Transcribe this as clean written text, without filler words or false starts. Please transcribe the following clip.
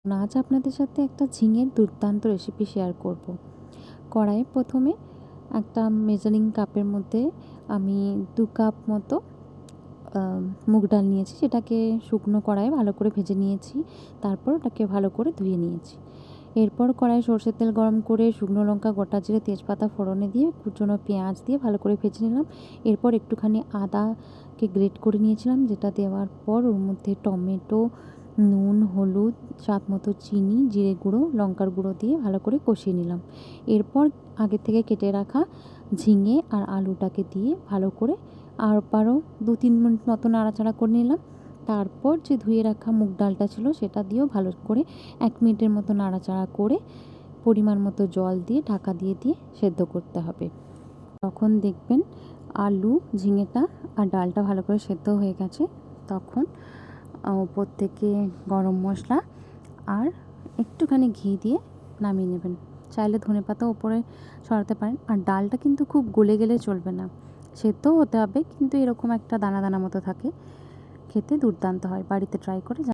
আজ আপনাদের সাথে একটা ঝিঙের দুর্দান্ত রেসিপি শেয়ার করব। কড়াইয়ে প্রথমে একটা মেজারিং কাপের মধ্যে আমি 2 কাপ মতো আ মুগ ডাল নিয়েছি। সেটাকে শুকনো কড়াইয়ে ভালো করে ভেজে নিয়েছি। তারপর ওটাকে ভালো করে ধুয়ে নিয়েছি। এরপর কড়াইয়ে সরষের তেল গরম করে শুকনো লঙ্কা, গোটা জিরে, তেজপাতা ফোড়নে দিয়ে কুচনো পেঁয়াজ দিয়ে ভালো করে ভেজে নিলাম। এরপর একটুখানি আদাকে গ্রেট করে নিয়েছিলাম, যেটা দেওয়ার পর ওর মধ্যে টমেটো, নুন, হলুদ, স্বাদ মতো চিনি, জিরে গুঁড়ো, লঙ্কার গুঁড়ো দিয়ে ভালো করে কষিয়ে নিলাম। এরপর আগে থেকে কেটে রাখা ঝিঙে আর আলুটাকে দিয়ে ভালো করে আবারও 2-3 মিনিট মতো নাড়াচাড়া করে নিলাম। তারপর যে ধুয়ে রাখা মুগ ডালটা ছিল সেটা দিয়েও ভালো করে 1 মিনিটের মতো নাড়াচাড়া করে পরিমাণ মতো জল দিয়ে ঢাকা দিয়ে সেদ্ধ করতে হবে। তখন দেখবেন আলু, ঝিঙেটা আর ডালটা ভালো করে সেদ্ধ হয়ে গেছে। তখন ওপর থেকে গরম মশলা আর একটুখানি ঘি দিয়ে নামিয়ে নেবেন। চাইলে ধনেপাতা ওপরে ছড়াতে পারেন। আর ডালটা কিন্তু খুব গলে গেলে চলবে না, সেদ্ধও হতে হবে, কিন্তু এরকম একটা দানা দানা মতো থাকে। খেতে দুর্দান্ত হয়। বাড়িতে ট্রাই করে